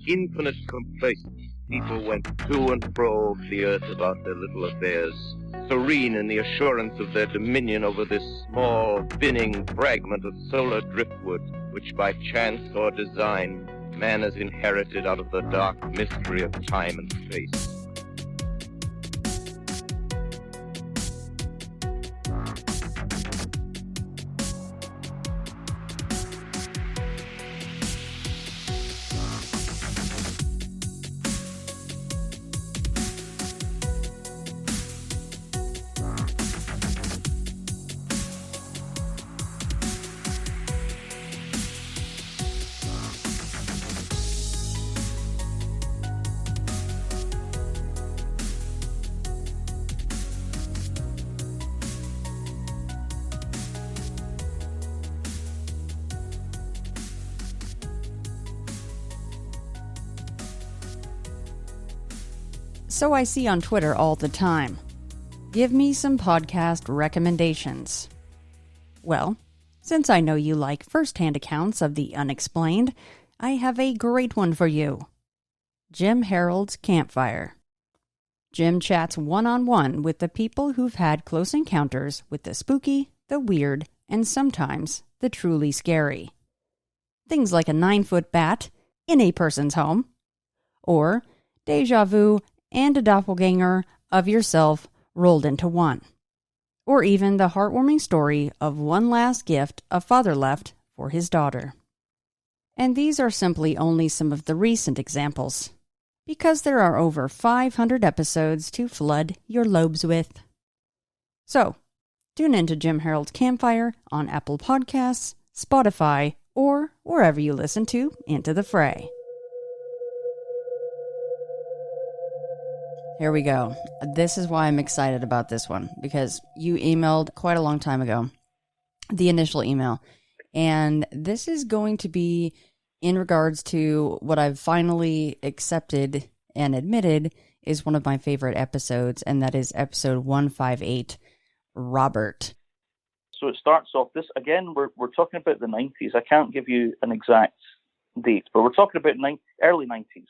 infinite complacence, people went to and fro the earth about their little affairs, serene in the assurance of their dominion over this small, spinning fragment of solar driftwood, which by chance or design man has inherited out of the dark mystery of time and space. So I see on Twitter all the time. Give me some podcast recommendations. Well, since I know you like first-hand accounts of the unexplained, I have a great one for you. Jim Harold's Campfire. Jim chats one-on-one with the people who've had close encounters with the spooky, the weird, and sometimes the truly scary. Things like a 9-foot bat in a person's home, or deja vu and a doppelganger of yourself rolled into one. Or even the heartwarming story of one last gift a father left for his daughter. And these are simply only some of the recent examples, because there are over 500 episodes to flood your lobes with. So, tune in to Jim Harold's Campfire on Apple Podcasts, Spotify, or wherever you listen to Into the Fray. Here we go. This is why I'm excited about this one, because you emailed quite a long time ago, the initial email, and this is going to be in regards to what I've finally accepted and admitted is one of my favorite episodes, and that is episode 158, Robert. So it starts off, this again, we're talking about the 90s. I can't give you an exact date, but we're talking about early 90s.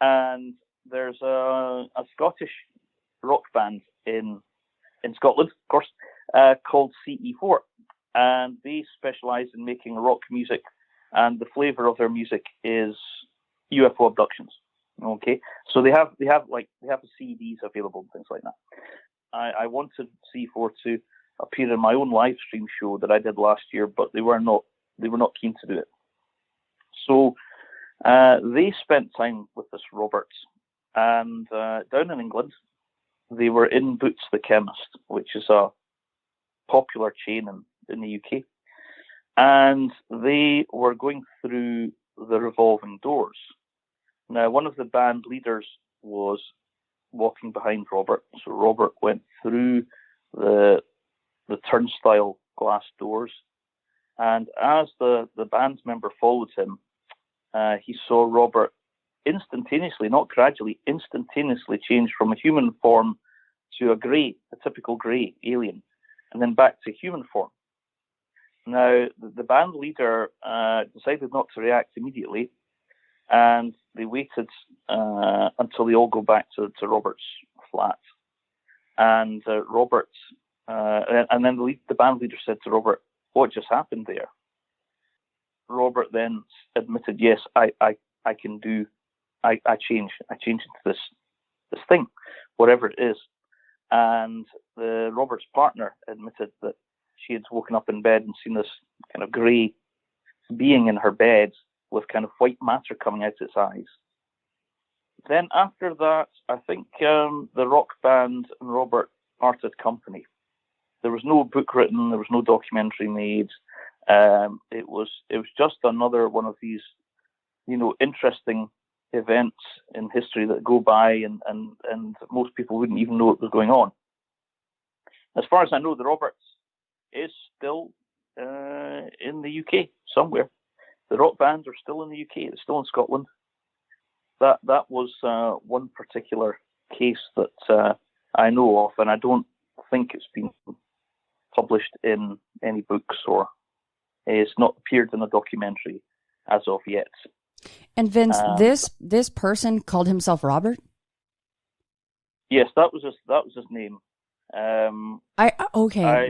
And there's a Scottish rock band in Scotland, of course, called CE4, and they specialize in making rock music, and the flavor of their music is UFO abductions. Okay, so they have the CDs available and things like that. I wanted CE4 to appear in my own live stream show that I did last year, but they were not keen to do it. So they spent time with this Robert. And down in England, they were in Boots the Chemist, which is a popular chain in the UK. And they were going through the revolving doors. Now, one of the band leaders was walking behind Robert. So Robert went through the turnstile glass doors. And as the band member followed him, he saw Robert instantaneously, not gradually, instantaneously change from a human form to a typical grey alien, and then back to human form. Now, the band leader decided not to react immediately, and they waited until they all go back to Robert's flat. And and then the band leader said to Robert, "What just happened there?" Robert then admitted, "Yes, I can do. I change into this thing, whatever it is." And Robert's partner admitted that she had woken up in bed and seen this kind of grey being in her bed with kind of white matter coming out its eyes. Then after that, I think the rock band and Robert parted company. There was no book written, there was no documentary made. It was just another one of these, interesting events in history that go by and most people wouldn't even know what was going on. As far as I know, the Roberts is still in the UK somewhere. The rock bands are still in the UK. It's still in Scotland. That was one particular case that I know of, and I don't think it's been published in any books or it's not appeared in a documentary as of yet. And Vince, this person called himself Robert? Yes, that was his name.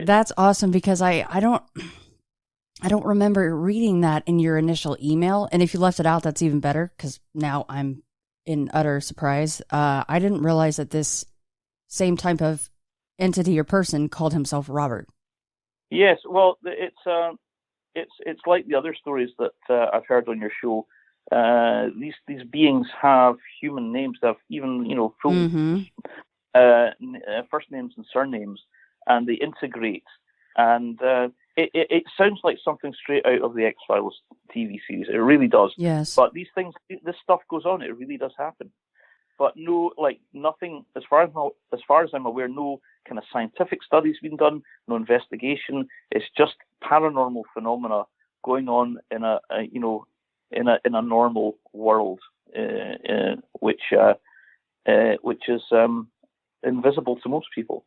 That's awesome, because I don't remember reading that in your initial email, and if you left it out, that's even better, because now I'm in utter surprise. I didn't realize that this same type of entity or person called himself Robert. Yes, well, it's like the other stories that I've heard on your show. These beings have human names. They have even full first names and surnames, and they integrate. And it sounds like something straight out of the X-Files TV series. It really does. Yes. But this stuff goes on. It really does happen. But nothing, as far as I'm aware, no kind of scientific studies been done, no investigation. It's just paranormal phenomena going on in a normal world, which is invisible to most people.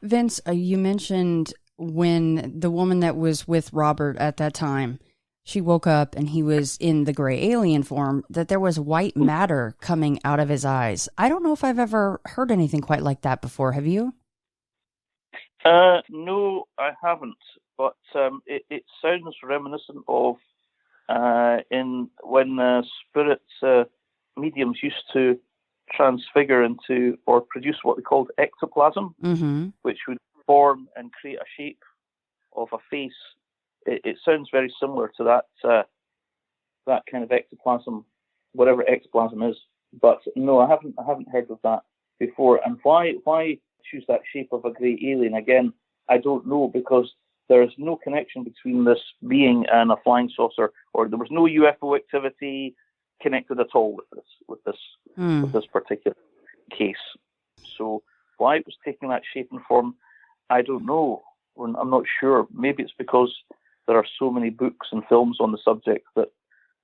Vince, you mentioned when the woman that was with Robert at that time, she woke up and he was in the gray alien form, that there was white matter coming out of his eyes. I don't know if I've ever heard anything quite like that before. Have you? No, I haven't. But it sounds reminiscent of when spirits, mediums used to transfigure into or produce what they called ectoplasm, which would form and create a shape of a face. It sounds very similar to that kind of ectoplasm, whatever ectoplasm is. But no, I haven't heard of that before. And why choose that shape of a grey alien? Again, I don't know, because there is no connection between this being and a flying saucer, or there was no UFO activity connected at all with this particular case. So why it was taking that shape and form, I don't know. I'm not sure. Maybe it's because there are so many books and films on the subject that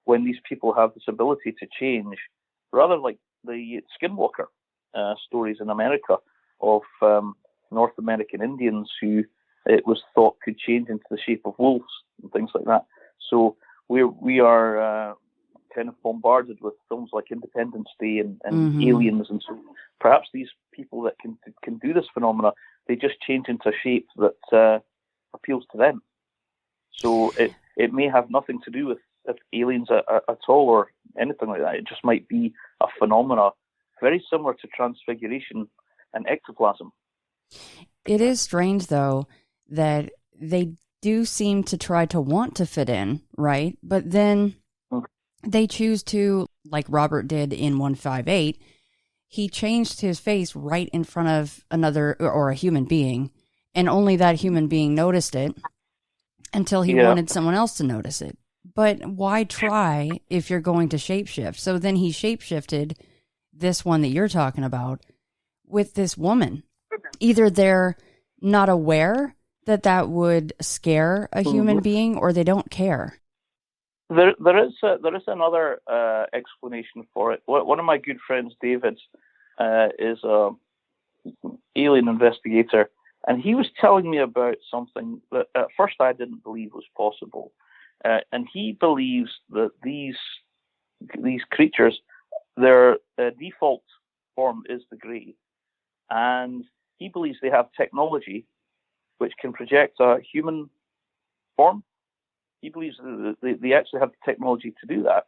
when these people have this ability to change, rather like the Skinwalker stories in America of North American Indians who it was thought could change into the shape of wolves and things like that. So we are kind of bombarded with films like Independence Day and Aliens, and so perhaps these people that can do this phenomena, they just change into a shape that appeals to them. So it may have nothing to do with aliens at all or anything like that. It just might be a phenomena very similar to transfiguration and ectoplasm. It is strange, though, that they do seem to try to want to fit in, right? But then they choose to, like Robert did in 158, he changed his face right in front of another or a human being, and only that human being noticed it until he wanted someone else to notice it. But why try if you're going to shapeshift? So then he shapeshifted this one that you're talking about with this woman. Either they're not aware that would scare a human being, or they don't care. There is another explanation for it. One of my good friends, David, is a alien investigator, and he was telling me about something that at first I didn't believe was possible. And he believes that these creatures, their default form is the grey, and he believes they have technology which can project a human form. He believes that they actually have the technology to do that.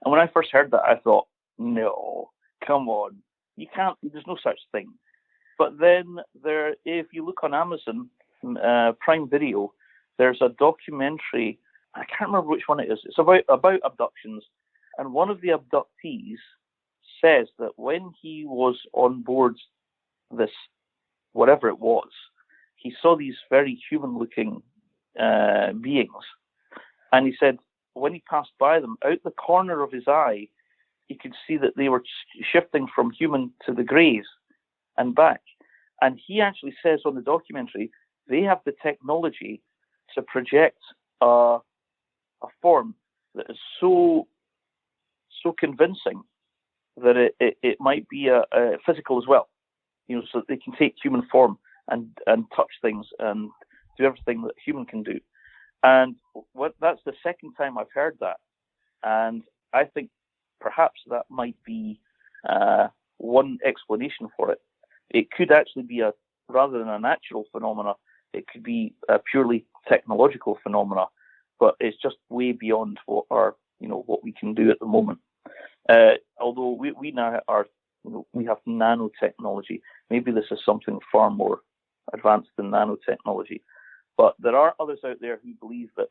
And when I first heard that, I thought, no, come on, you can't. There's no such thing. But then if you look on Amazon Prime Video, there's a documentary. I can't remember which one it is. It's about abductions, and one of the abductees says that when he was on board this, whatever it was, he saw these very human-looking beings, and he said when he passed by them, out the corner of his eye, he could see that they were shifting from human to the greys and back. And he actually says on the documentary they have the technology to project a form that is so convincing that it might be a physical as well. So they can take human form and touch things and do everything that human can do. And that's the second time I've heard that. And I think perhaps that might be one explanation for it. It could actually be rather than a natural phenomena, it could be a purely technological phenomena, but it's just way beyond what we can do at the moment. Although we now are, we have nanotechnology. Maybe this is something far more advanced than nanotechnology. But there are others out there who believe that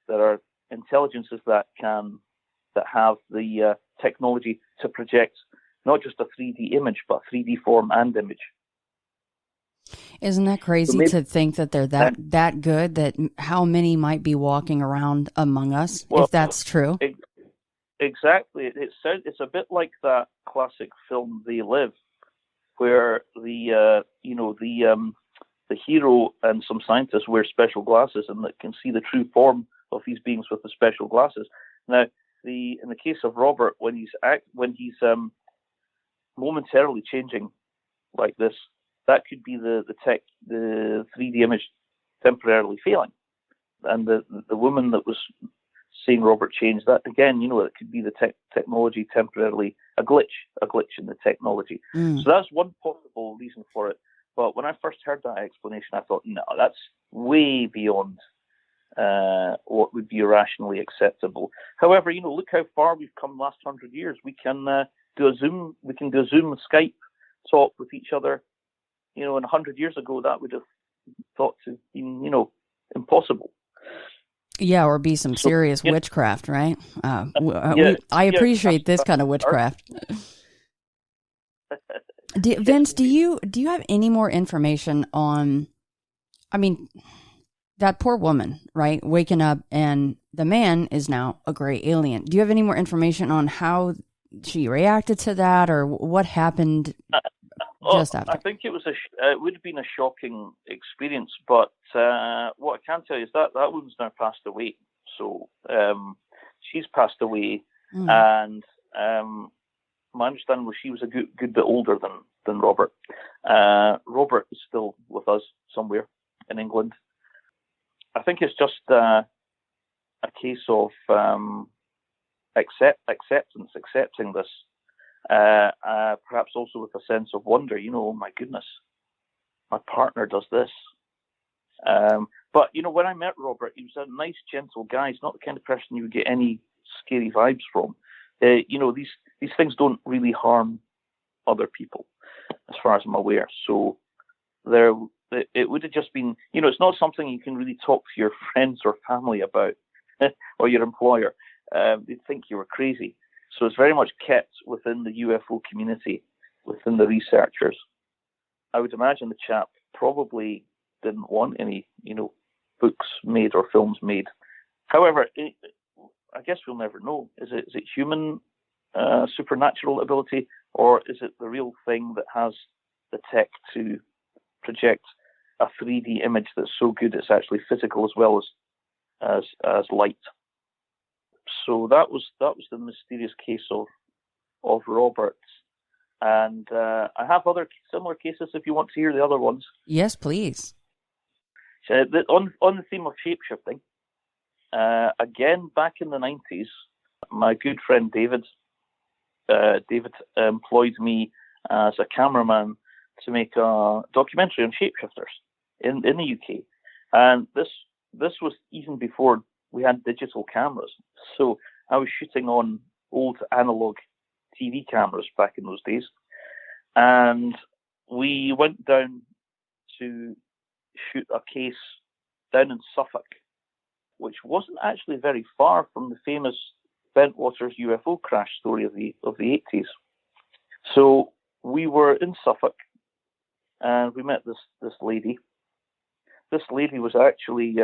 there are intelligences that have the technology to project not just a 3D image, but a 3D form and image. Isn't that crazy to think that they're that good, that how many might be walking around among us, if that's true? Exactly. It's a bit like that classic film They Live, where the hero and some scientists wear special glasses and that can see the true form of these beings with the special glasses. Now, in the case of Robert, when he's momentarily changing like this, that could be the 3D image temporarily failing, and the woman that was seeing Robert change, that again, it could be the technology temporarily a glitch in the technology. So that's one possible reason for it. But when I first heard that explanation, I thought, no, that's way beyond what would be rationally acceptable. However, look how far we've come the last 100 years. We can do a Zoom Skype talk with each other. And 100 years ago, that would have thought to be, impossible. Yeah, or be some serious witchcraft, right? I appreciate this kind of witchcraft. Vince, do you have any more information on? I mean, that poor woman, right, waking up and the man is now a gray alien. Do you have any more information on how she reacted to that, or what happened? Just after. I think it would have been a shocking experience, but what I can tell you is that woman's now passed away. So she's passed away, and my understanding was she was a good bit older than Robert. Robert is still with us somewhere in England. I think it's just a case of accepting this. Perhaps also with a sense of wonder, oh my goodness, my partner does this. But when I met Robert, he was a nice, gentle guy. He's not the kind of person you would get any scary vibes from. These things don't really harm other people, as far as I'm aware. So it would have just been, it's not something you can really talk to your friends or family about, or your employer. They'd think you were crazy. So it's very much kept within the UFO community, within the researchers. I would imagine the chap probably didn't want any, books made or films made. However, I guess we'll never know. Is it human supernatural ability, or is it the real thing that has the tech to project a 3D image that's so good it's actually physical as well as light? So that was the mysterious case of Robert, and I have other similar cases if you want to hear the other ones. Yes, please. On the theme of shapeshifting, again back in the 90s, my good friend David employed me as a cameraman to make a documentary on shapeshifters in the UK, and this was even before we had digital cameras. So I was shooting on old analog TV cameras back in those days. And we went down to shoot a case down in Suffolk, which wasn't actually very far from the famous Bentwaters UFO crash story of the 80s. So we were in Suffolk and we met this lady. This lady was actually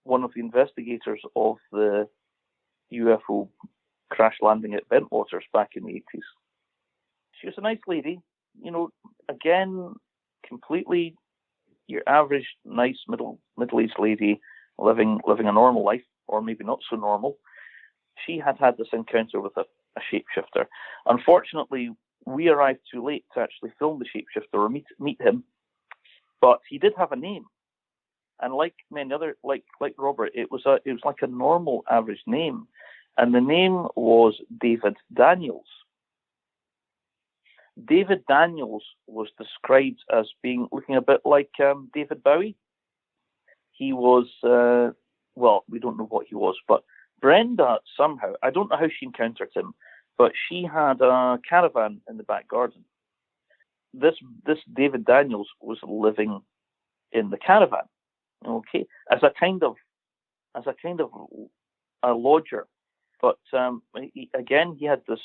one of the investigators of the UFO crash landing at Bentwaters back in the 80s. She was a nice lady, again, completely your average nice middle-aged lady living a normal life, or maybe not so normal. She had this encounter with a shapeshifter. Unfortunately, we arrived too late to actually film the shapeshifter or meet him, but he did have a name. And like many other, like Robert, it was like a normal average name. and the name was David Daniels. David Daniels was described as looking a bit like David Bowie. He was, well, we don't know what he was, but Brenda somehow, I don't know how she encountered him, but she had a caravan in the back garden. This David Daniels was living in the caravan, okay, as a kind of a lodger, but he had this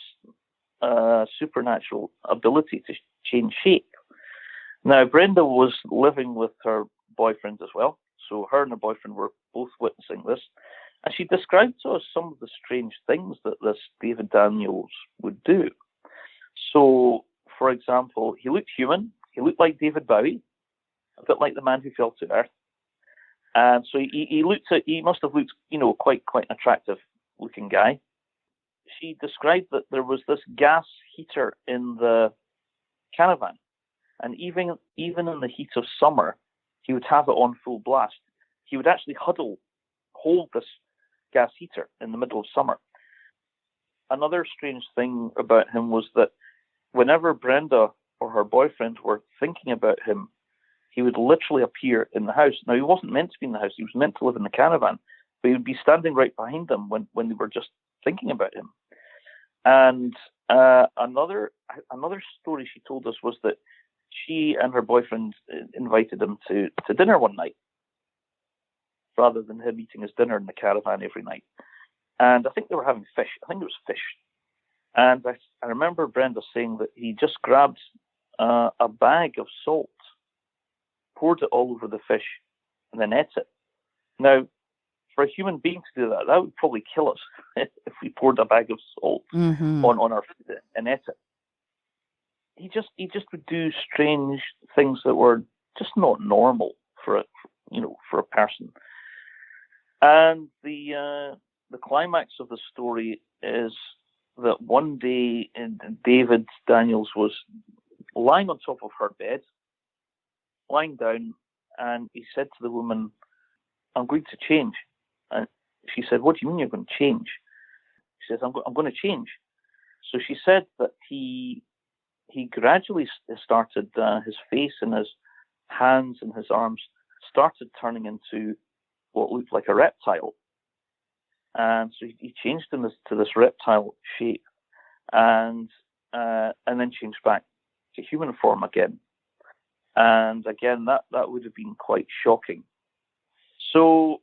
supernatural ability to change shape. Now, Brenda was living with her boyfriend as well, so her and her boyfriend were both witnessing this, and she described to us some of the strange things that this David Daniels would do. So, for example, he looked human, he looked like David Bowie, a bit like the man who fell to earth, and so he must have looked, quite an attractive looking guy. She described that there was this gas heater in the caravan, and even in the heat of summer, he would have it on full blast. He would actually hold this gas heater in the middle of summer. Another strange thing about him was that whenever Brenda or her boyfriend were thinking about him, he would literally appear in the house. Now, he wasn't meant to be in the house. He was meant to live in the caravan, but he would be standing right behind them when they were just thinking about him. And another story she told us was that she and her boyfriend invited him to dinner one night, rather than him eating his dinner in the caravan every night. And I think they were having fish. I think it was fish. And I remember Brenda saying that he just grabbed a bag of salt, poured it all over the fish, and then ate it. Now, for a human being to do that would probably kill us if we poured a bag of salt on our food and ate it. He just would do strange things that were just not normal for a person. And the climax of the story is that one day David Daniels was lying on top of her bed, lying down, and he said to the woman, "I'm going to change." And she said, "What do you mean you're going to change?" He says, I'm going to change. So she said that he gradually started, his face and his hands and his arms started turning into what looked like a reptile. And so he changed him to this reptile shape, and then changed back to human form again. And again, that would have been quite shocking. So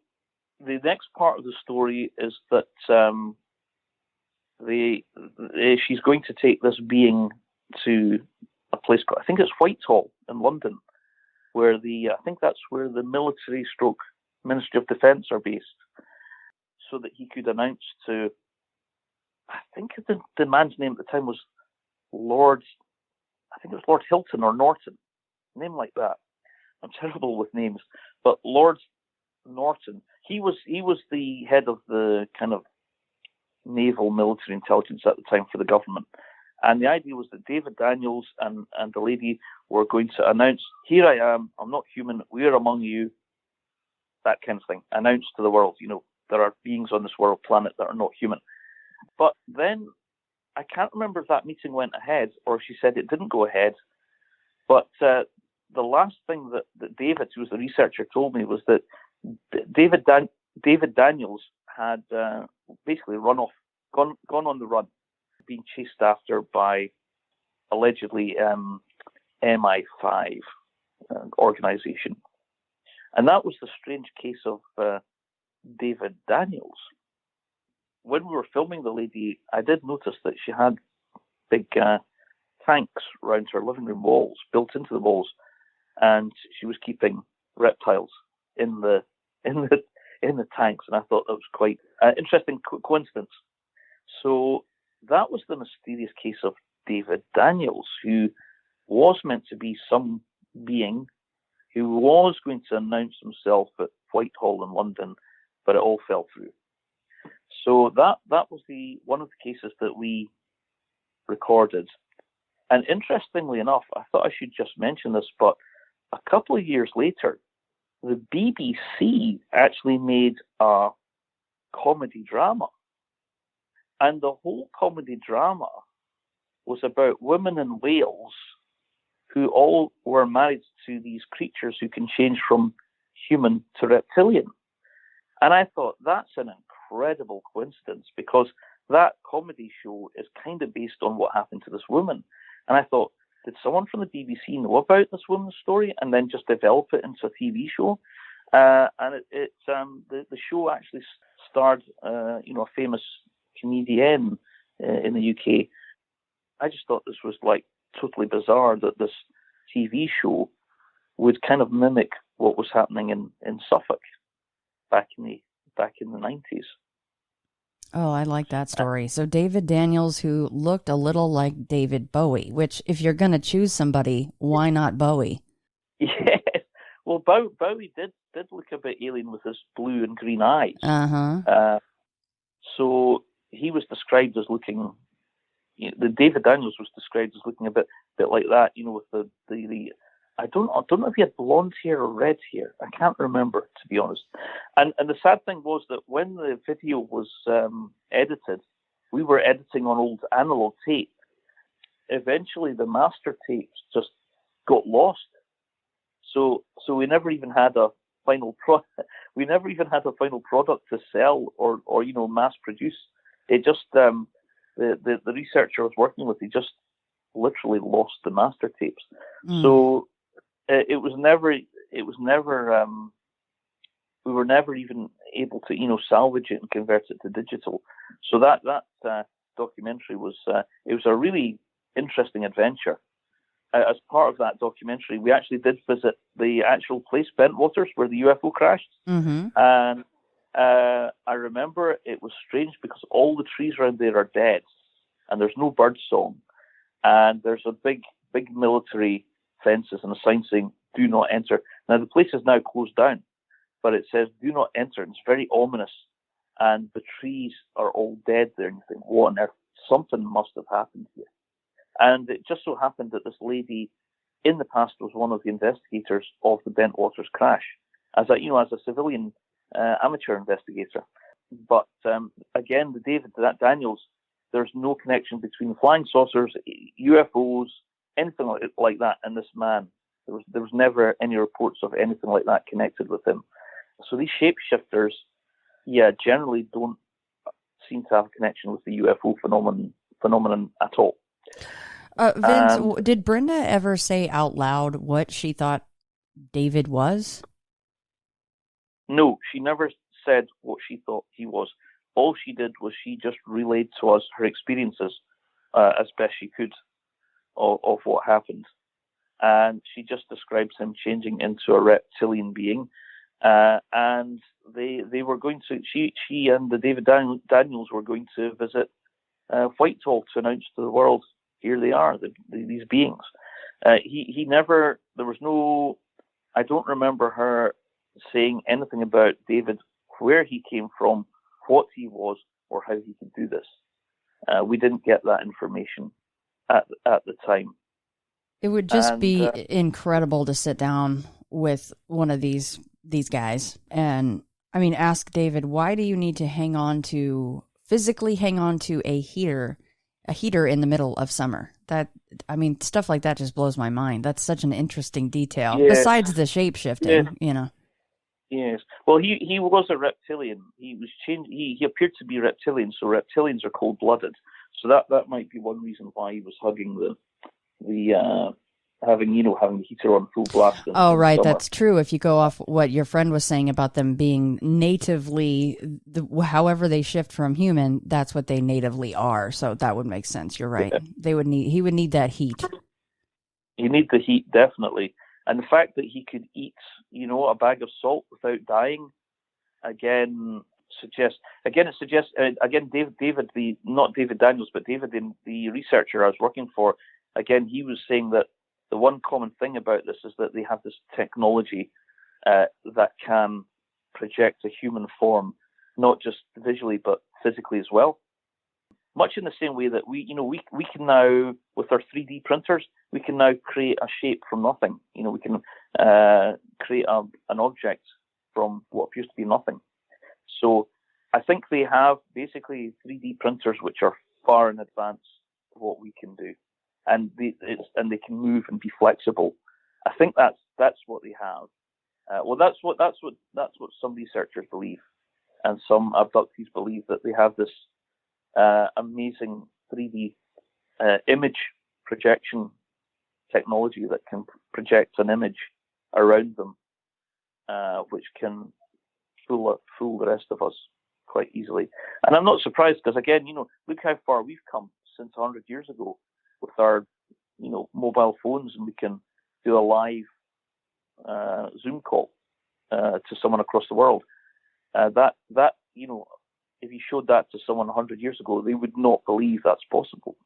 the next part of the story is that she's going to take this being to a place called, I think it's Whitehall in London, where I think that's where the military / Ministry of Defence are based, so that he could announce to, I think the man's name at the time was Lord Hilton or Norton, a name like that. I'm terrible with names, but Lord Norton, he was the head of the kind of naval military intelligence at the time for the government. And the idea was that David Daniels and the lady were going to announce, "Here I am, I'm not human, we're among you," that kind of thing. Announce to the world, there are beings on this world planet that are not human. But then, I can't remember if that meeting went ahead or if she said it didn't go ahead. But the last thing that David, who was the researcher, told me was that David Daniels had basically gone on the run, being chased after by allegedly MI5 organization. And that was the strange case of David Daniels. When we were filming the lady, I did notice that she had big tanks around her living room walls, built into the walls, and she was keeping reptiles in the tanks, and I thought that was quite an interesting coincidence. So that was the mysterious case of David Daniels, who was meant to be some being who was going to announce himself at Whitehall in London, but it all fell through. So that was one of the cases that we recorded. And interestingly enough, I thought I should just mention this, but a couple of years later, the BBC actually made a comedy drama And the whole comedy drama was about women in Wales who all were married to these creatures who can change from human to reptilian. And I thought, that's an incredible coincidence, because that comedy show is kind of based on what happened to this woman. And I thought, did someone from the BBC know about this woman's story and then just develop it into a TV show? And the show actually starred, a famous comedian in the UK. I just thought this was like totally bizarre that this TV show would kind of mimic what was happening in Suffolk back in the 90s. Oh, I like that story. So David Daniels, who looked a little like David Bowie, which if you're going to choose somebody, why not Bowie? Yes. Well, Bowie did look a bit alien with his blue and green eyes. Uh-huh. So he was described as looking, the David Daniels was described as looking a bit like that, with the I don't know if he had blonde hair or red hair. I can't remember, to be honest. And the sad thing was that when the video was edited, we were editing on old analog tape. Eventually, the master tapes just got lost. So we never even had a final product. We never even had a final product to sell or mass produce. It just the researcher I was working with, he just literally lost the master tapes. So it was never we were never even able to salvage it and convert it to digital. So that documentary was it was a really interesting adventure. As part of that documentary, we actually did visit the actual place, Bentwaters, where the UFO crashed. Mm-hmm. And I remember it was strange because all the trees around there are dead, and there's no bird song, and there's a big military fences and a sign saying "Do not enter." Now the place is now closed down, but it says "Do not enter." And it's very ominous, and the trees are all dead there. And you think, what on earth? Something must have happened here. And it just so happened that this lady, in the past, was one of the investigators of the Bentwaters crash, as a civilian amateur investigator. But again, the David Daniels, there's no connection between flying saucers, UFOs, anything like that, and this man. There was never any reports of anything like that connected with him. So these shapeshifters, generally don't seem to have a connection with the UFO phenomenon at all. Vince, did Brenda ever say out loud what she thought David was? No, she never said what she thought he was. All she did was she just relayed to us her experiences as best she could of what happened. And she just describes him changing into a reptilian being. And they were going to, she and the David Daniels were going to visit Whitehall to announce to the world, here they are, these beings. He never, there was no, I don't remember her saying anything about David, where he came from, what he was, or how he could do this. We didn't get that information at the time. It would just be incredible to sit down with one of these guys and, ask David, why do you need to physically hang on to a heater in the middle of summer? Stuff like that just blows my mind. That's such an interesting detail. Yeah. Besides the shape-shifting, Yes. Well, he was a reptilian. He was changed. He appeared to be reptilian. So reptilians are cold-blooded. So that might be one reason why he was hugging the having the heater on full blast. Oh, right. Summer. That's true. If you go off what your friend was saying about them being natively, however they shift from human, that's what they natively are. So that would make sense. You're right. Yeah. He would need that heat. You need the heat, definitely. And the fact that he could eat, a bag of salt without dying, David, not David Daniels, but David, the researcher I was working for, again, he was saying that the one common thing about this is that they have this technology that can project a human form, not just visually, but physically as well. Much in the same way that we can now, with our 3D printers, we can now create a shape from nothing. We can create an object from what appears to be nothing. So I think they have basically 3D printers which are far in advance of what we can do, and they can move and be flexible. I think that's what they have. Well, that's what some researchers believe, and some abductees believe that they have this amazing 3D image projection technology that can project an image around them, which can fool the rest of us quite easily. And I'm not surprised, because again, look how far we've come since 100 years ago with our, mobile phones, and we can do a live Zoom call to someone across the world. That if you showed that to someone 100 years ago, they would not believe that's possible.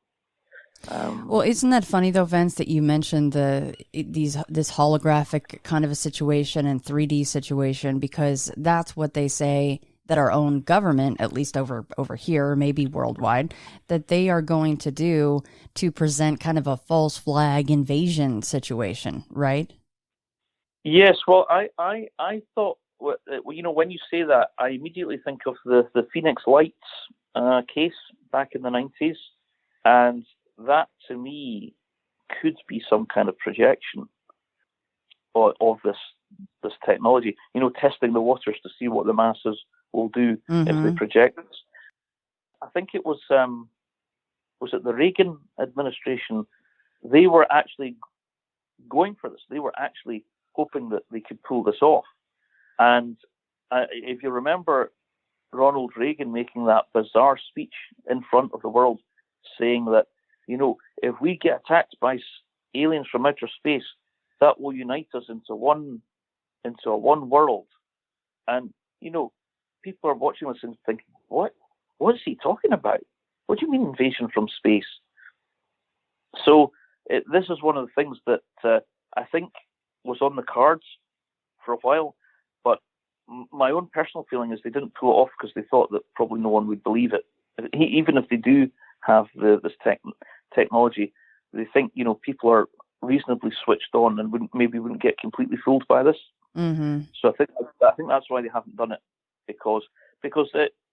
Well, isn't that funny though, Vince, that you mentioned this holographic kind of a situation and 3D situation, because that's what they say that our own government, at least over here, maybe worldwide, that they are going to do to present kind of a false flag invasion situation, right? Yes. Well, I thought, when you say that, I immediately think of the Phoenix Lights case back in the 90s, and that to me could be some kind of projection of this technology. Testing the waters to see what the masses will do if they project this. I think it was it the Reagan administration? They were actually going for this. They were actually hoping that they could pull this off. And if you remember Ronald Reagan making that bizarre speech in front of the world, saying that, if we get attacked by aliens from outer space, that will unite us into a one world. And, people are watching this and thinking, what is he talking about? What do you mean invasion from space? So this is one of the things that I think was on the cards for a while, but my own personal feeling is they didn't pull it off because they thought that probably no one would believe it. Even if they do have this technology, they think people are reasonably switched on and wouldn't get completely fooled by this. Mm-hmm. So I think that's why they haven't done it, because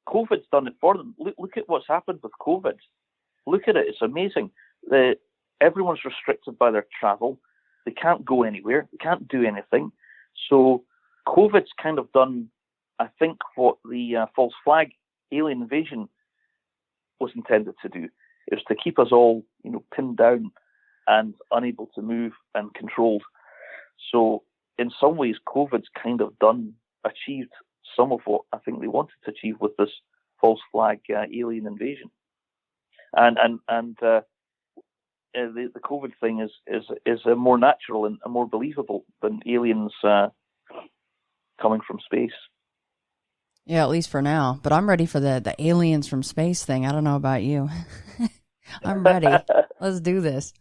COVID's done it for them. Look at what's happened with COVID. Look at it; it's amazing. Everyone's restricted by their travel. They can't go anywhere. They can't do anything. So COVID's kind of done, I think, what the false flag alien invasion was intended to do. It was to keep us all, pinned down and unable to move and controlled. So in some ways, COVID's kind of achieved some of what I think they wanted to achieve with this false flag alien invasion. And the COVID thing is more natural and more believable than aliens coming from space. Yeah, at least for now. But I'm ready for the aliens from space thing. I don't know about you. I'm ready. Let's do this.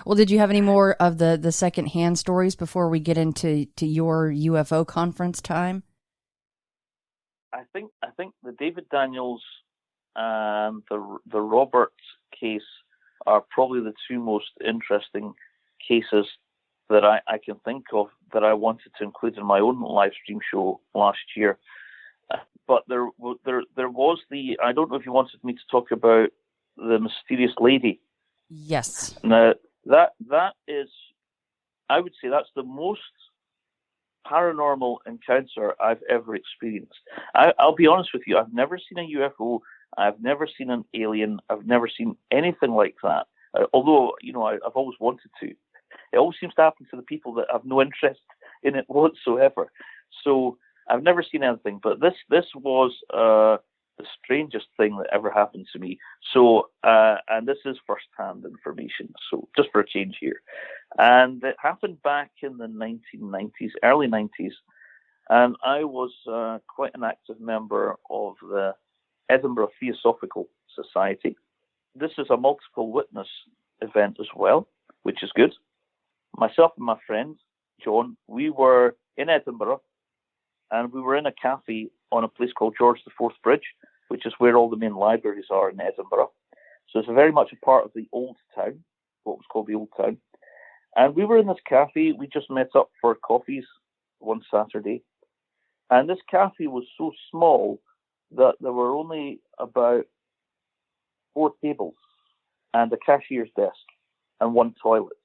Well, did you have any more of the second-hand stories before we get into your UFO conference time? I think the David Daniels and the Roberts case are probably the two most interesting cases that I can think of that I wanted to include in my own live stream show last year. But there was I don't know if you wanted me to talk about the mysterious lady. Yes. Now that is, I would say that's the most paranormal encounter I've ever experienced. I'll be honest with you, I've never seen a UFO, I've never seen an alien, I've never seen anything like that. Although, I've always wanted to. It always seems to happen to the people that have no interest in it whatsoever. So I've never seen anything, but this was the strangest thing that ever happened to me. So, and this is first-hand information, so just for a change here. And it happened back in the 1990s, early 90s, and I was quite an active member of the Edinburgh Theosophical Society. This is a multiple witness event as well, which is good. Myself and my friend, John, we were in Edinburgh, and we were in a cafe on a place called George IV Bridge, which is where all the main libraries are in Edinburgh. So it's very much a part of the Old Town, what was called the Old Town. And we were in this cafe. We just met up for coffees one Saturday. And this cafe was so small that there were only about 4 tables and a cashier's desk and 1 toilet.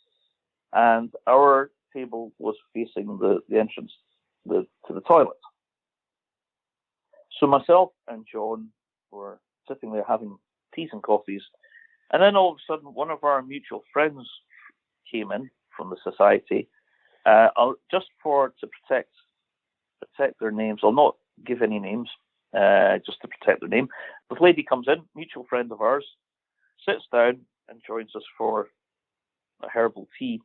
And our table was facing the entrance to the toilet. So myself and John were sitting there having teas and coffees. And then all of a sudden, one of our mutual friends came in from the society, just to protect their names. I'll not give any names, just to protect their name. This lady comes in, mutual friend of ours, sits down and joins us for a herbal tea.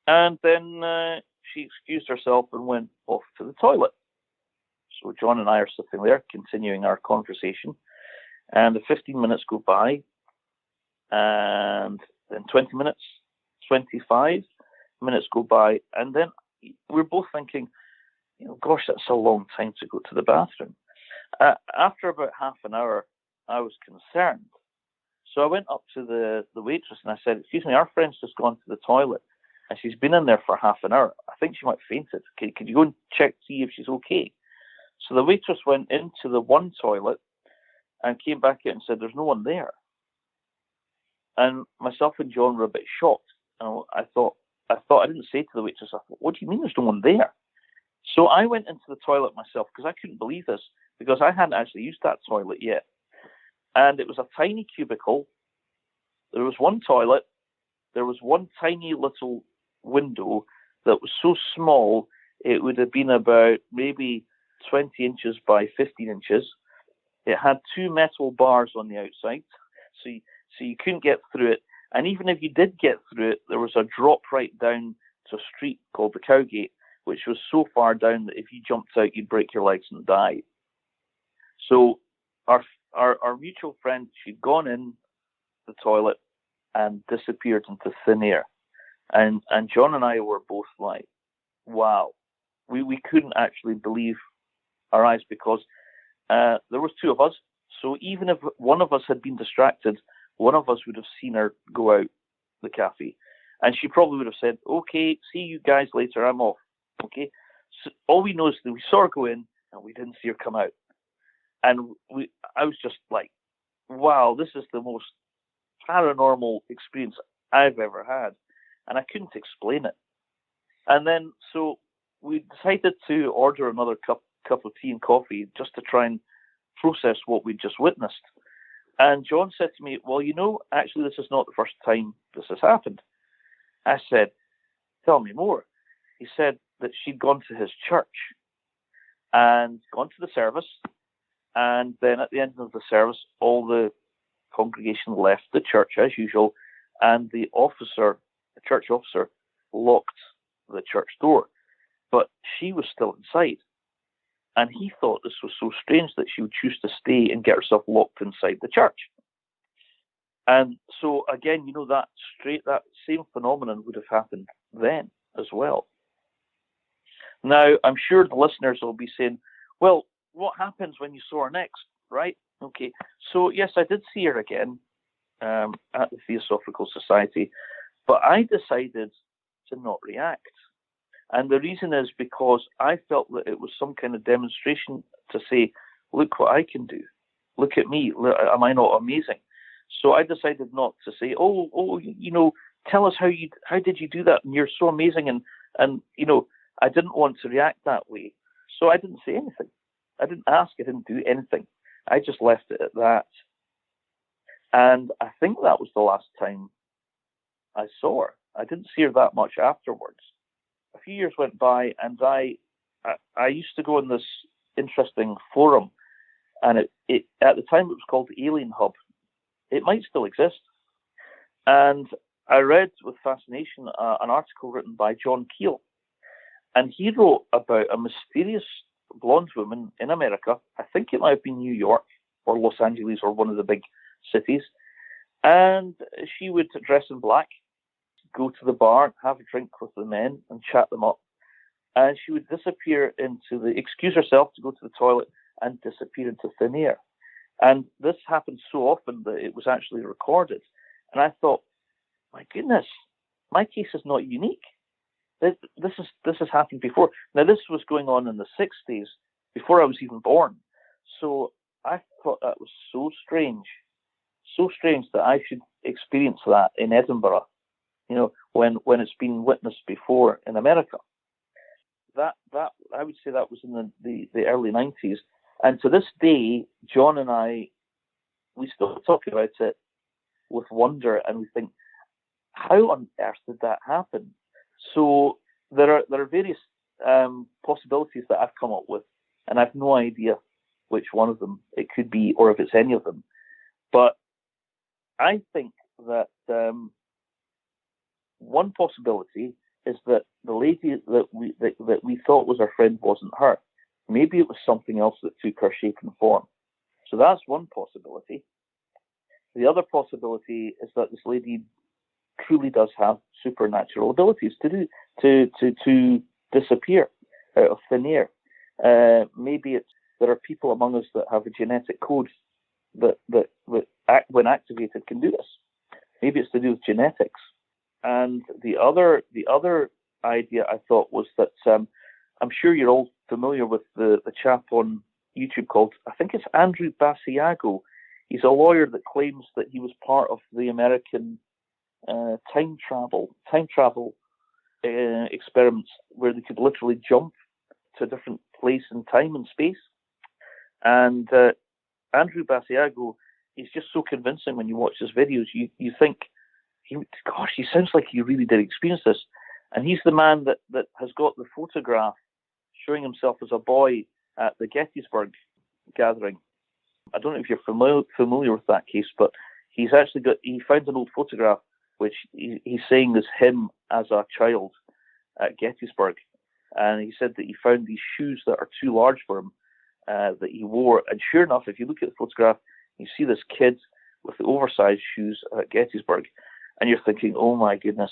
And then she excused herself and went off to the toilet. So John and I are sitting there, continuing our conversation. And the 15 minutes go by, and then 20 minutes, 25 minutes go by, and then we're both thinking, gosh, that's a long time to go to the bathroom. After about half an hour, I was concerned. So I went up to the waitress and I said, excuse me, our friend's just gone to the toilet, and she's been in there for half an hour. I think she might have fainted. Could you go and check, see if she's okay? So the waitress went into the one toilet and came back out and said, there's no one there. And myself and John were a bit shocked. And I thought I didn't say to the waitress, I thought, what do you mean there's no one there? So I went into the toilet myself because I couldn't believe this, because I hadn't actually used that toilet yet. And it was a tiny cubicle. There was one toilet. There was one tiny little window that was so small, it would have been about maybe 20 inches by 15 inches. It had 2 metal bars on the outside, so you couldn't get through it. And even if you did get through it, there was a drop right down to a street called the Cowgate, which was so far down that if you jumped out, you'd break your legs and die. So our mutual friend, she'd gone in the toilet and disappeared into thin air. And John and I were both like, wow. We couldn't actually believe our eyes, because there was 2 of us. So even if one of us had been distracted, one of us would have seen her go out the cafe. And she probably would have said, okay, see you guys later, I'm off. Okay. So all we know is that we saw her go in and we didn't see her come out. And I was just like, wow, this is the most paranormal experience I've ever had. And I couldn't explain it. And then, so we decided to order another cup of tea and coffee just to try and process what we'd just witnessed. And John said to me, well, actually, this is not the first time this has happened. I said, tell me more. He said that she'd gone to his church and gone to the service. And then at the end of the service, all the congregation left the church as usual. And the church officer, locked the church door. But she was still inside. And he thought this was so strange that she would choose to stay and get herself locked inside the church. And so again, that same phenomenon would have happened then as well. Now, I'm sure the listeners will be saying, well, what happens when you saw her next, right? Okay, so yes, I did see her again at the Theosophical Society, but I decided to not react. And the reason is because I felt that it was some kind of demonstration to say, look what I can do. Look at me. Am I not amazing? So I decided not to say, tell us how did you do that? And you're so amazing. And I didn't want to react that way. So I didn't say anything. I didn't ask. I didn't do anything. I just left it at that. And I think that was the last time I saw her. I didn't see her that much afterwards. A few years went by, and I used to go in this interesting forum, and it at the time it was called the Alien Hub. It might still exist. And I read with fascination an article written by John Keel, and he wrote about a mysterious blonde woman in America. I think it might have been New York or Los Angeles or one of the big cities, and she would dress in black, go to the bar, have a drink with the men and chat them up. And she would disappear excuse herself to go to the toilet and disappear into thin air. And this happened so often that it was actually recorded. And I thought, my goodness, my case is not unique. This has happened before. Now, this was going on in the 60s, before I was even born. so I thought that was so strange that I should experience that in Edinburgh, when it's been witnessed before in America. That I would say that was in the early 90s, and to this day, John and I, we still talk about it with wonder, and we think, how on earth did that happen? So there are various possibilities that I've come up with, and I've no idea which one of them it could be, or if it's any of them. But I think that one possibility is that the lady that we thought was our friend wasn't her. Maybe it was something else that took her shape and form. So that's one possibility. The other possibility is that this lady truly does have supernatural abilities to disappear out of thin air. Maybe there are people among us that have a genetic code that when activated can do this. Maybe it's to do with genetics. And the other idea I thought was that I'm sure you're all familiar with the chap on YouTube called, I think it's Andrew Basiago. He's a lawyer that claims that he was part of the American time travel experiments where they could literally jump to a different place in time and space. And Andrew Basiago is just so convincing when you watch his videos. You think, he sounds like he really did experience this. And he's the man that has got the photograph showing himself as a boy at the Gettysburg gathering. I don't know if you're familiar with that case, but he found an old photograph which he's saying is him as a child at Gettysburg. And he said that he found these shoes that are too large for him, that he wore. And sure enough, if you look at the photograph, you see this kid with the oversized shoes at Gettysburg. And you're thinking, oh my goodness,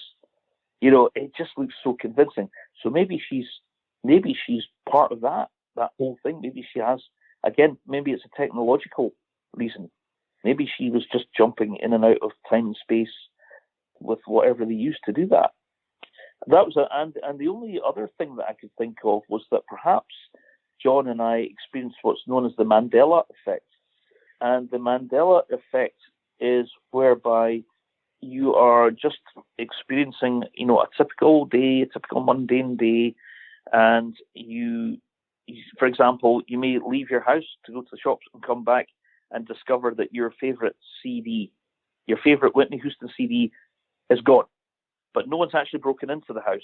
it just looks so convincing. So maybe she's part of that whole thing. Maybe she has, again, maybe it's a technological reason. Maybe she was just jumping in and out of time and space with whatever they used to do that. That was and the only other thing that I could think of was that perhaps John and I experienced what's known as the Mandela effect. And the Mandela effect is whereby you are just experiencing, a typical day, a typical mundane day, and you, for example, you may leave your house to go to the shops and come back and discover that your favorite CD, your favorite Whitney Houston CD, is gone, but no one's actually broken into the house.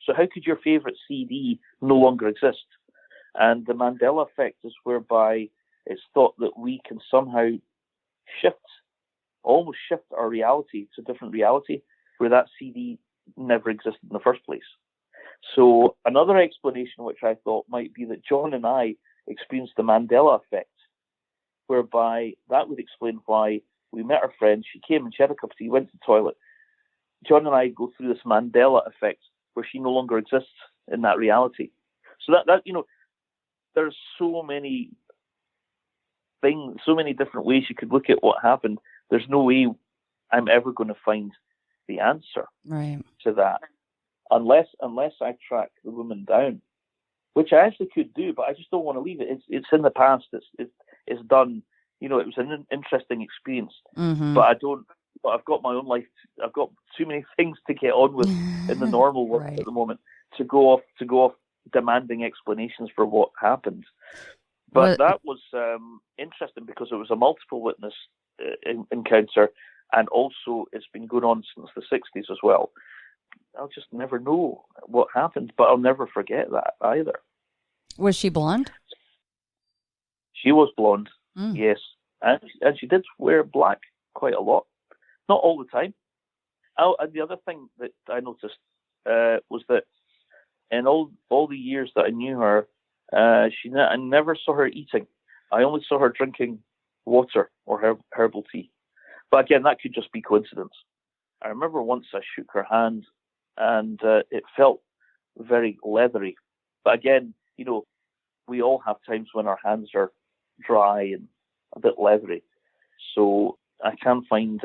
So how could your favorite CD no longer exist? And the Mandela effect is whereby it's thought that we can somehow almost shift our reality to a different reality where that CD never existed in the first place. So another explanation which I thought might be that John and I experienced the Mandela effect, whereby that would explain why we met our friend, she came and she had a cup of tea, went to the toilet. John and I go through this Mandela effect where she no longer exists in that reality. So that there's so many things, so many different ways you could look at what happened. There's no way I'm ever going to find the answer to that unless I track the woman down, which I actually could do, but I just don't want to leave it. It's in the past. It's done. It was an interesting experience, but I've got my own life. I've got too many things to get on with in the normal world at the moment to go off demanding explanations for what happened. But that was interesting because it was a multiple witness encounter, and also it's been going on since the 60s as well. I'll just never know what happened, but I'll never forget that either. Was she blonde? She was blonde, yes. And she did wear black quite a lot. Not all the time. And the other thing that I noticed was that in all the years that I knew her, I never saw her eating. I only saw her drinking water or herbal tea. But again, that could just be coincidence. I remember once I shook her hand and it felt very leathery. But again, we all have times when our hands are dry and a bit leathery. So I can't think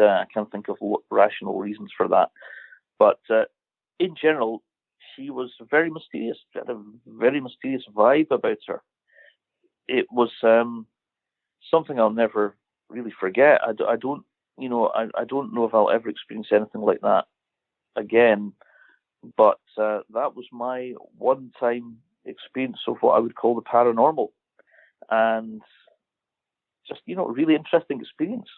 of rational reasons for that. But in general, she was very mysterious. She had a very mysterious vibe about her. It was something I'll never really forget. I don't, I don't know if I'll ever experience anything like that again. But that was my one-time experience of what I would call the paranormal, and just really interesting experience.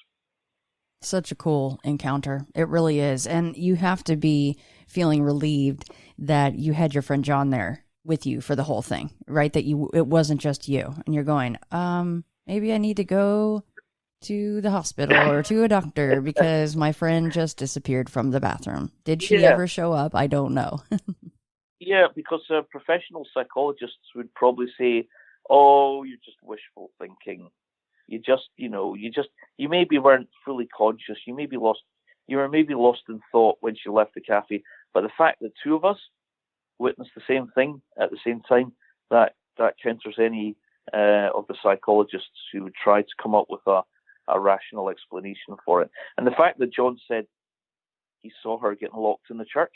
Such a cool encounter. It really is. And you have to be feeling relieved that you had your friend John there with you for the whole thing, right? That it wasn't just you and you're going, maybe I need to go to the hospital or to a doctor because my friend just disappeared from the bathroom. Did she ever show up? I don't know. Yeah, because professional psychologists would probably say, oh, you're just wishful thinking. You maybe weren't fully conscious. You were maybe lost in thought when she left the cafe. But the fact that two of us witnessed the same thing at the same time, that counters any of the psychologists who would try to come up with a rational explanation for it. And the fact that John said he saw her getting locked in the church,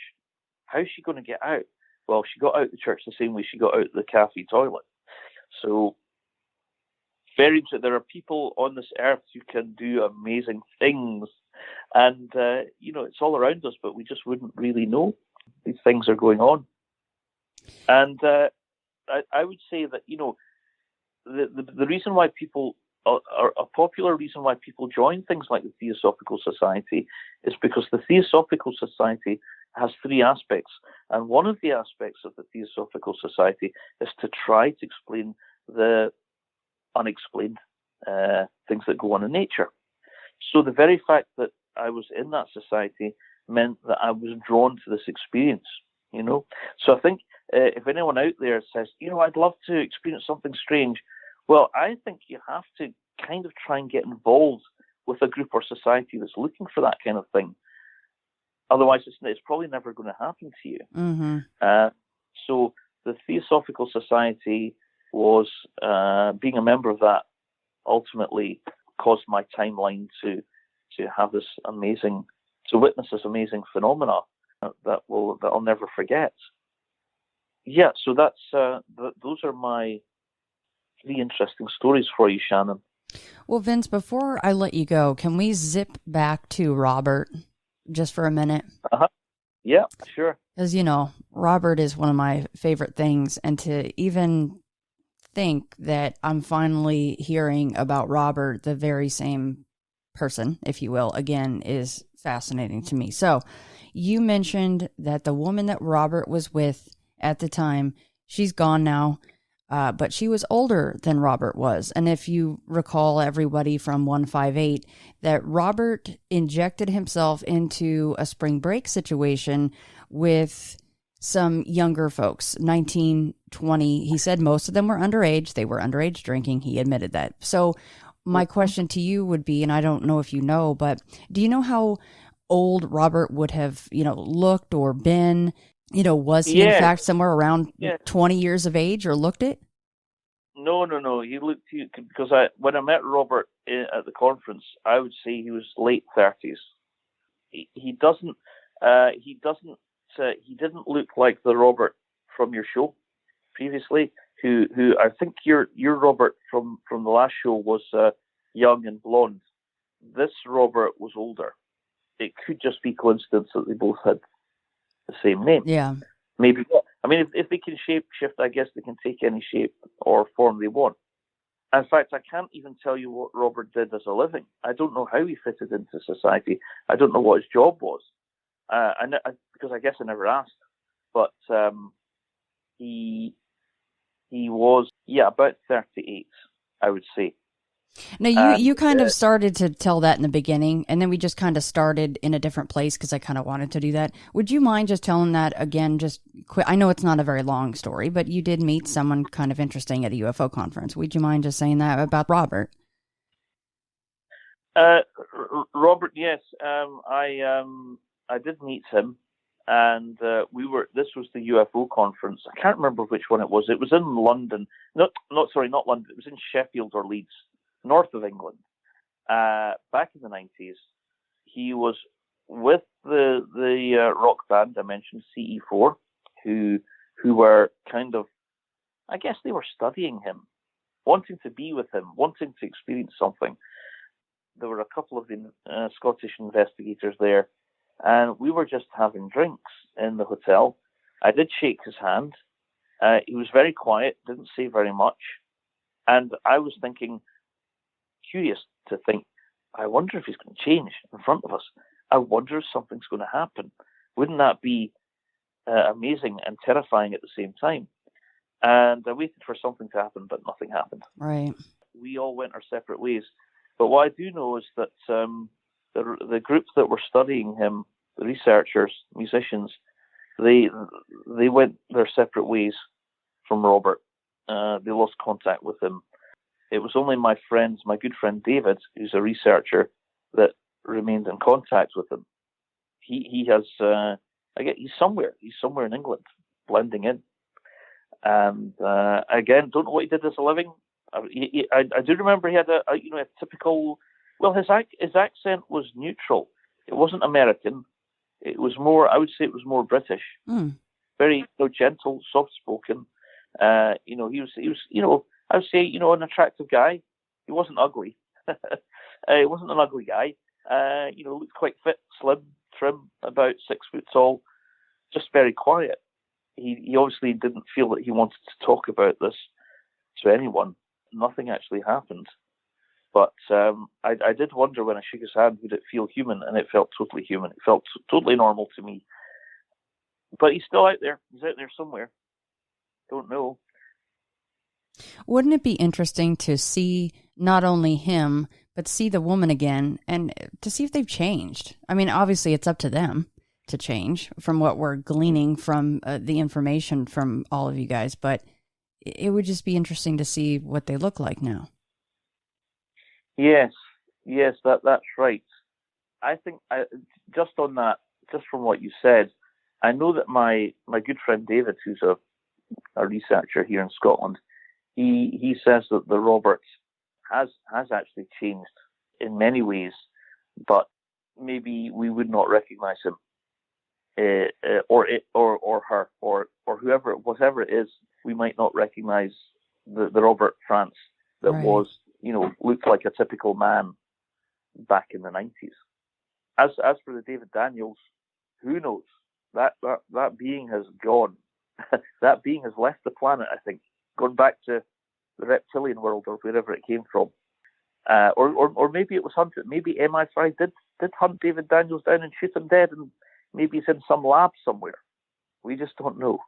how's she going to get out? Well, she got out the church the same way she got out the cafe toilet. So very interesting. There are people on this earth who can do amazing things, and it's all around us, but we just wouldn't really know these things are going on. And I would say that the reason why people a popular reason why people join things like the Theosophical Society is because the Theosophical Society has three aspects, and one of the aspects of the Theosophical Society is to try to explain the unexplained things that go on in nature. So the very fact that I was in that society meant that I was drawn to this experience, So I think if anyone out there says, I'd love to experience something strange, well, I think you have to kind of try and get involved with a group or society that's looking for that kind of thing. Otherwise, it's probably never going to happen to you. Mm-hmm. So the Theosophical Society was being a member of that ultimately caused my timeline to witness this amazing phenomena that I'll never forget. Yeah, so that's those are my three interesting stories for you, Shannon. Well, Vince, before I let you go, can we zip back to Robert just for a minute? Uh-huh. Yeah, sure. Because, Robert is one of my favorite things, and to even think that I'm finally hearing about Robert, the very same person, if you will, again, is fascinating to me. So you mentioned that the woman that Robert was with at the time, she's gone now, but she was older than Robert was. And if you recall, everybody from 158, that Robert injected himself into a spring break situation with some younger folks, 19, 20. He said most of them were underage. They were underage drinking. He admitted that. So my question to you would be, and I don't know if you know, but do you know how old Robert would have, looked or been? Was he in fact somewhere around 20 years of age, or looked it? No. He looked, because when I met Robert at the conference, I would say he was late 30s. He didn't look like the Robert from your show previously, who I think your Robert from the last show was young and blonde. This Robert was older. It could just be coincidence that they both had the same name. Yeah. Maybe not. I mean, if they can shape shift, I guess they can take any shape or form they want. In fact, I can't even tell you what Robert did as a living. I don't know how he fitted into society. I don't know what his job was. Because I guess I never asked. But he was, about 38, I would say. Now, you kind of started to tell that in the beginning, and then we just kind of started in a different place because I kind of wanted to do that. Would you mind just telling that again, just quick? I know it's not a very long story, but you did meet someone kind of interesting at a UFO conference. Would you mind just saying that about Robert? Robert, yes. I did meet him, and this was the UFO conference. I can't remember which one it was. It was in London. Not London. It was in Sheffield or Leeds, north of England, back in the 90s. He was with the rock band I mentioned, CE4, who were kind of, I guess they were studying him. wanting to be with him, wanting to experience something. There were a couple of Scottish investigators there, and we were just having drinks in the hotel. I did shake his hand. He was very quiet, didn't say very much. And I was curious to think, I wonder if he's going to change in front of us. I wonder if something's going to happen. Wouldn't that be amazing and terrifying at the same time? And I waited for something to happen, but nothing happened. Right. We all went our separate ways. But what I do know is that the group that were studying him, the researchers, musicians, they went their separate ways from Robert. They lost contact with him. It was only my good friend David, who's a researcher, that remained in contact with him. He's somewhere in England, blending in. And again, don't know what he did as a living. I do remember he had a typical. Well, his accent was neutral. It wasn't American. It was more. I would say it was more British. Very gentle, soft spoken. He was. I would say an attractive guy. He wasn't ugly. He wasn't an ugly guy. Looked quite fit, slim, trim, about 6 foot tall. Just very quiet. He obviously didn't feel that he wanted to talk about this to anyone. Nothing actually happened. But I did wonder when I shook his hand, would it feel human? And it felt totally human. It felt totally normal to me. But he's still out there. He's out there somewhere. Don't know. Wouldn't it be interesting to see not only him, but see the woman again and to see if they've changed? I mean, obviously it's up to them to change from what we're gleaning from the information from all of you guys, but it would just be interesting to see what they look like now. Yes, that's right. I think just on that, just from what you said, I know that my good friend David, who's a researcher here in Scotland, he says that the Robert has actually changed in many ways, but maybe we would not recognise him, or her, or whatever it is. We might not recognise the Robert France that right. was, looked like a typical man back in the 90s. As for the David Daniels, who knows? That being has gone. That being has left the planet, I think, gone back to the reptilian world or wherever it came from. Or maybe it was hunted. Maybe MI5 did hunt David Daniels down and shoot him dead, and maybe he's in some lab somewhere. We just don't know.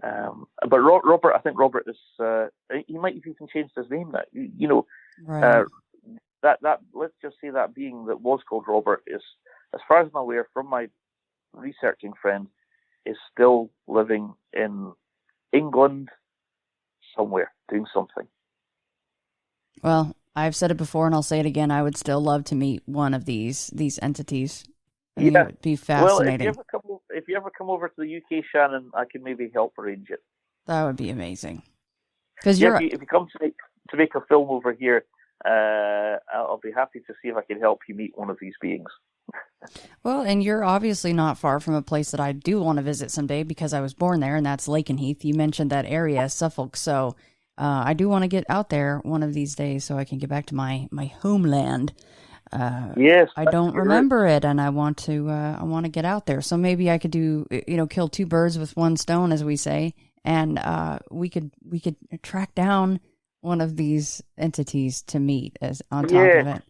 But Robert, I think Robert is. He might have even changed his name now. Right. That let's just say that being that was called Robert is, as far as I'm aware, from my researching friend, is still living in England somewhere doing something. Well, I've said it before and I'll say it again. I would still love to meet one of these entities. It would be fascinating. Well, if you ever come over to the UK, Shannon, I can maybe help arrange it. That would be amazing. Because if you come to make a film over here, I'll be happy to see if I can help you meet one of these beings. Well, and you're obviously not far from a place that I do want to visit someday because I was born there, and that's Lakenheath. You mentioned that area, Suffolk, so I do want to get out there one of these days so I can get back to my homeland. Yes, I don't remember it, and I want to get out there. So maybe I could do, kill two birds with one stone, as we say, and we could track down one of these entities to meet as on top of it.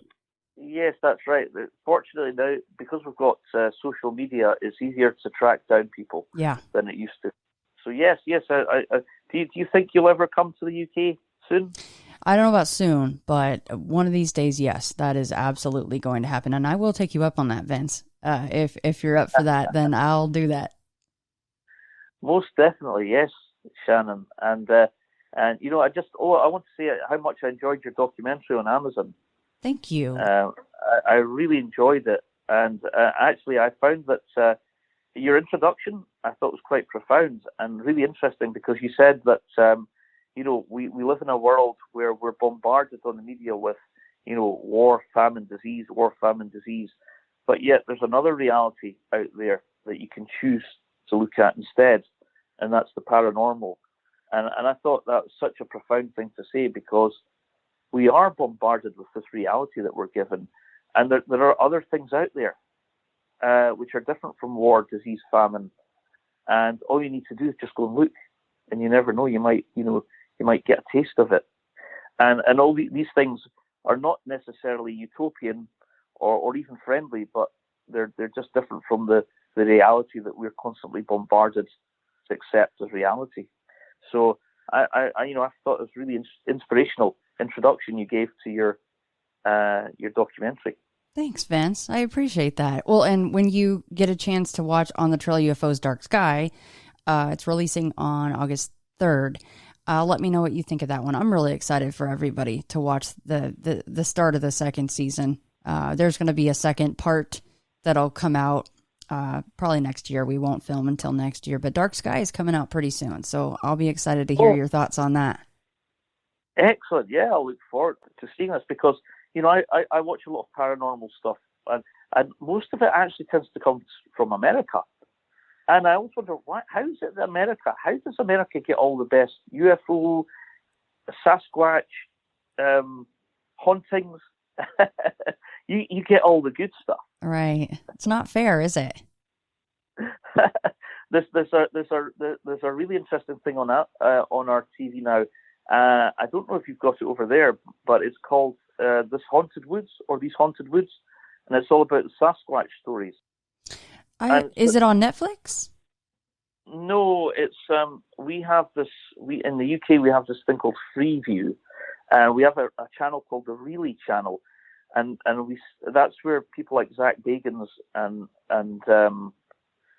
Yes, that's right. Fortunately now, because we've got social media, it's easier to track down people than it used to. So yes. Do you think you'll ever come to the UK soon? I don't know about soon, but one of these days, yes, that is absolutely going to happen, and I will take you up on that, Vince. If you're up for that, then I'll do that. Most definitely, yes, Shannon. And I want to say how much I enjoyed your documentary on Amazon. Thank you. I really enjoyed it, and actually, I found that your introduction I thought was quite profound and really interesting because you said that we live in a world where we're bombarded on the media with war, famine, disease, but yet there's another reality out there that you can choose to look at instead, and that's the paranormal. And I thought that was such a profound thing to say, because we are bombarded with this reality that we're given. And there are other things out there which are different from war, disease, famine. And all you need to do is just go and look. And you never know, you might get a taste of it. And all these things are not necessarily utopian or even friendly, but they're just different from the reality that we're constantly bombarded to accept as reality. So I thought it was really inspirational introduction you gave to your documentary. Thanks, Vince. I appreciate that. Well, and when you get a chance to watch On the Trail UFO's Dark Sky, it's releasing on August 3rd. Let me know what you think of that one. I'm really excited for everybody to watch the start of the second season. There's going to be a second part that'll come out probably next year. We won't film until next year, but Dark Sky is coming out pretty soon. So I'll be excited to hear your thoughts on that. Excellent. Yeah, I'll look forward to seeing this, because, I watch a lot of paranormal stuff, and most of it actually tends to come from America. And I always wonder, how is it that America? How does America get all the best UFO, Sasquatch, hauntings? you get all the good stuff. Right. It's not fair, is it? There's a really interesting thing on our TV now. I don't know if you've got it over there, but it's called These Haunted Woods, and it's all about Sasquatch stories. Is it on Netflix? No, it's we have this. In the UK we have this thing called Freeview. We have a channel called the Really Channel, and that's where people like Zach Bagans and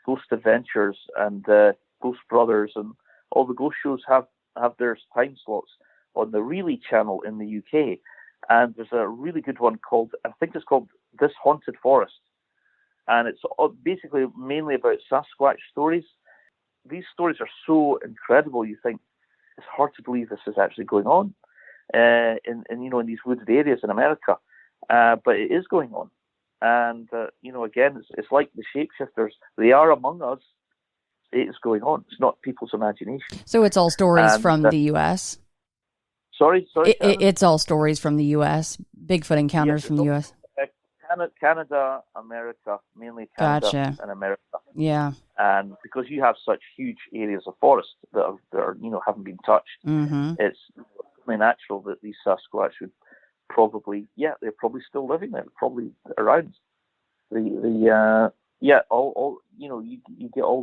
Ghost Adventures and Ghost Brothers and all the ghost shows have their time slots on the Really Channel in the UK. And there's a really good one called This Haunted Forest. And it's basically mainly about Sasquatch stories. These stories are so incredible, you think it's hard to believe this is actually going on in these wooded areas in America. But it is going on. And, again, it's like the shapeshifters. They are among us. It is going on. It's not people's imagination. So it's all stories from the U.S.? Sorry? It's all stories from the U.S.? Bigfoot encounters from the U.S.? Canada, America, mainly Canada and America. Yeah. And because you have such huge areas of forest that are haven't been touched, it's only natural that these Sasquatch would probably, they're probably still living there, probably around. You get all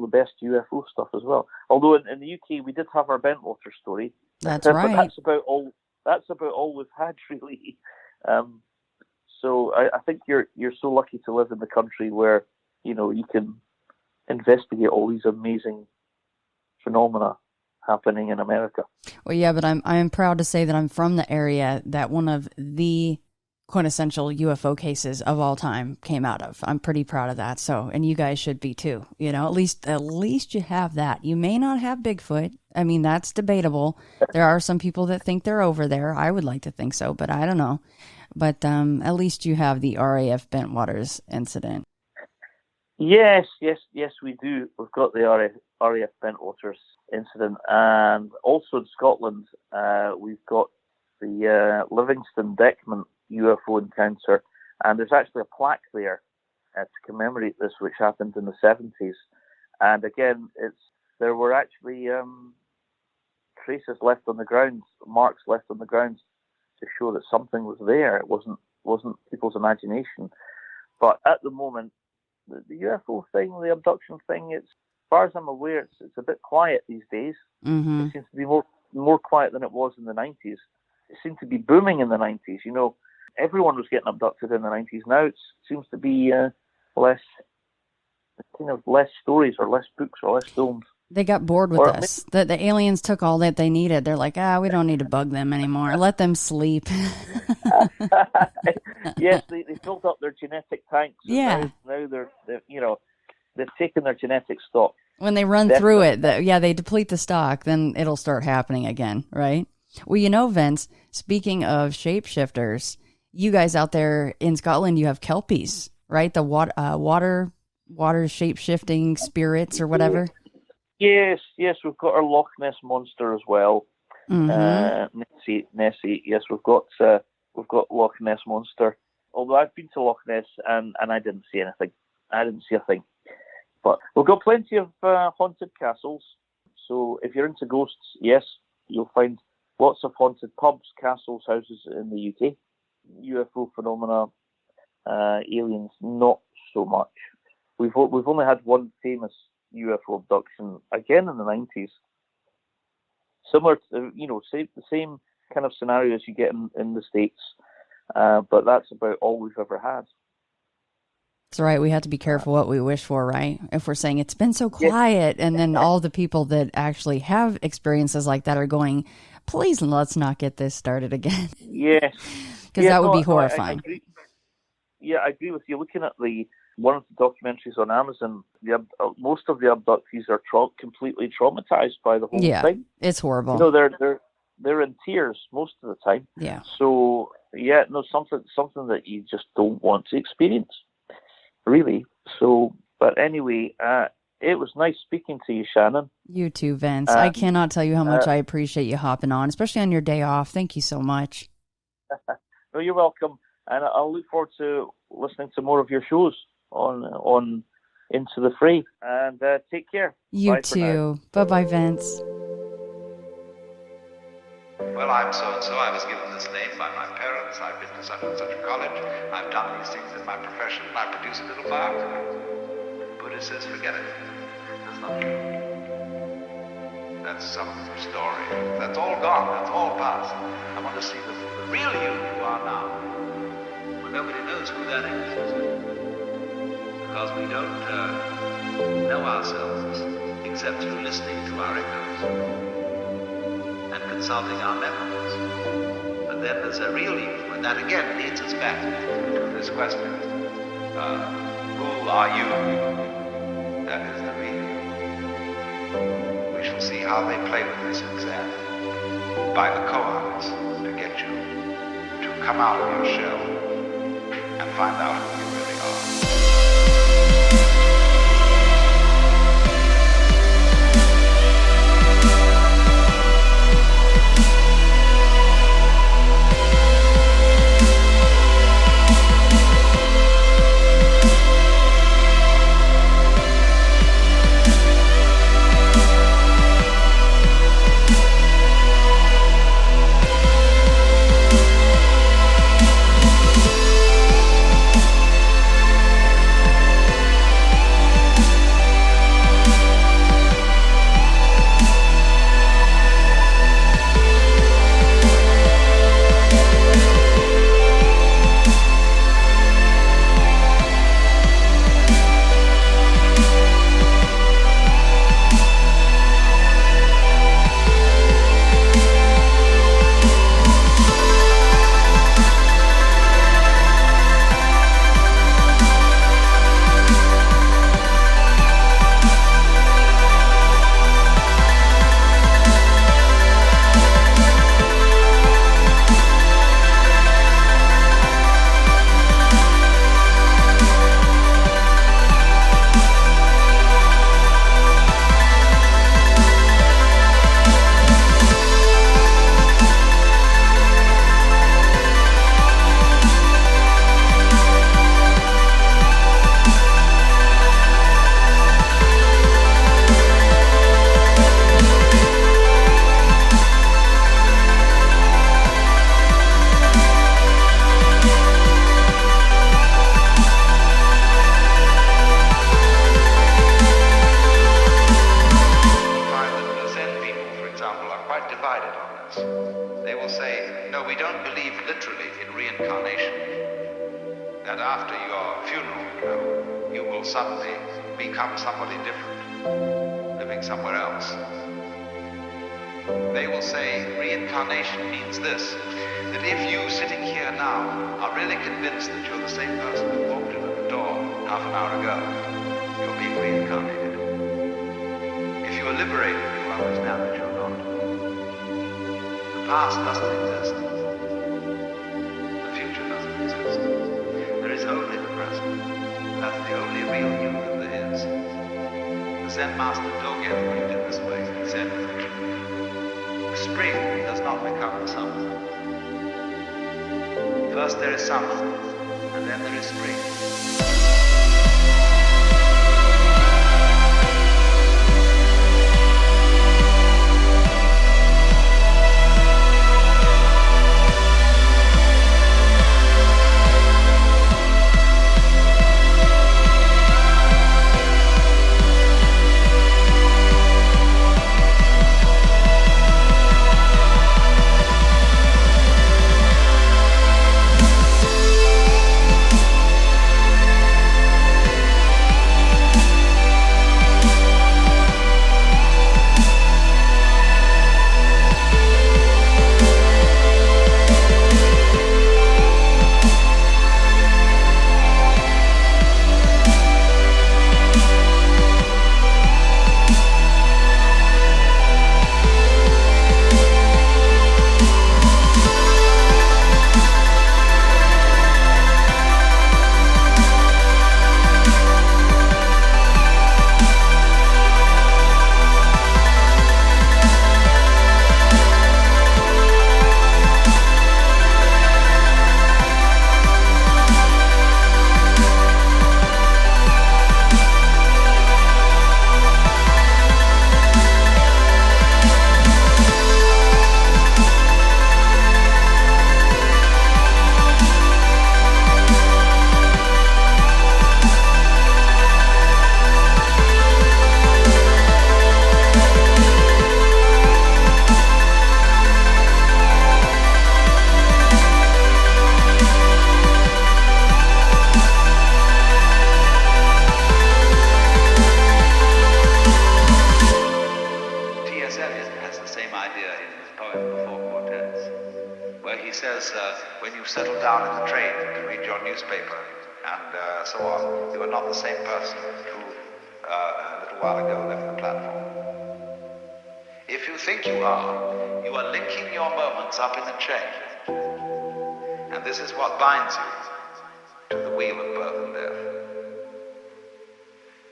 the best UFO stuff as well. Although in the UK we did have our Bentwater story. That's right. But that's about all we've had, really. So I think you're so lucky to live in the country where you can investigate all these amazing phenomena happening in America. Well, yeah, but I'm proud to say that I'm from the area that one of the quintessential UFO cases of all time came out of. I'm pretty proud of that. So, and you guys should be too. At least you have that. You may not have Bigfoot. I mean, that's debatable. There are some people that think they're over there. I would like to think so, but I don't know. But at least you have the RAF Bentwaters incident. Yes, we do. We've got the RAF Bentwaters incident, and also in Scotland, we've got the Livingston Deckman UFO encounter, and there's actually a plaque there to commemorate this, which happened in the 70s. And again, there were actually traces left on the ground, marks left on the ground, to show that something was there. It wasn't people's imagination. But at the moment, the UFO thing, the abduction thing, as far as I'm aware, it's a bit quiet these days. Mm-hmm. It seems to be more quiet than it was in the 90s. It seemed to be booming in the 90s. Everyone was getting abducted in the 90s. Now it seems to be less stories or less books or less films. They got bored with us. The aliens took all that they needed. They're like, we don't need to bug them anymore. Let them sleep. Yes, they filled up their genetic tanks. Yeah. Now they've taken their genetic stock. When they run through it, they deplete the stock, then it'll start happening again, right? Well, Vince, speaking of shapeshifters, you guys out there in Scotland, you have kelpies, right? The water shape-shifting spirits or whatever. Yes, we've got our Loch Ness monster as well. Mm-hmm. Nessie. Yes, we've got Loch Ness monster. Although I've been to Loch Ness and I didn't see anything. I didn't see a thing. But we've got plenty of haunted castles. So if you're into ghosts, yes, you'll find lots of haunted pubs, castles, houses in the UK. UFO phenomena, aliens, not so much. We've only had one famous UFO abduction, again in the 90s. Similar to, the same kind of scenarios you get in the States, but that's about all we've ever had. That's right. We have to be careful what we wish for, right? If we're saying it's been so quiet, and then all the people that actually have experiences like that are going, please let's not get this started again. Yes. Because that would be horrifying. I agree with you. Looking at one of the documentaries on Amazon, most of the abductees are completely traumatized by the whole thing. It's horrible. They're in tears most of the time. Yeah. So something that you just don't want to experience, really. So, but anyway, it was nice speaking to you, Shannon. You too, Vince. I cannot tell you how much I appreciate you hopping on, especially on your day off. Thank you so much. No, you're welcome, and I'll look forward to listening to more of your shows on Into the Fray. And take care. You too. Bye-bye, Vince. Well, I'm so-and-so. I was given this name by my parents. I've been to such and such a college. I've done these things in my profession. I produce a little biography. Buddha says, forget it. That's not true. That's some story. That's all gone. That's all past. I want to see the real you are now. Well, nobody knows who that is. Because we don't know ourselves except through listening to our echoes and consulting our memories. But then there's a real you, and that again leads us back to this question. Who are you? That is the real you. We shall see how they play with this exam by the koans to get you to come out of your shell and find out who you really are. Zen master Dogen put it in this way. He said, the spring does not become the summer. First there is summer, and then there is spring. When you settle down in the train to read your newspaper and so on, you are not the same person who a little while ago left the platform. If you think you are linking your moments up in a chain. And this is what binds you to the wheel of birth and death.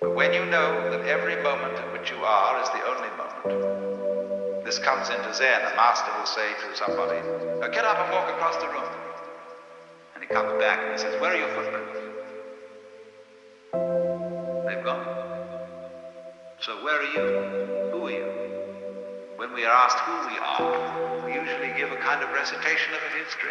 But when you know that every moment in which you are is the only moment, this comes into Zen. A master will say to somebody, get up and walk across the room. And he comes back and he says, where are your footprints? They've gone. So where are you? Who are you? When we are asked who we are, we usually give a kind of recitation of a history.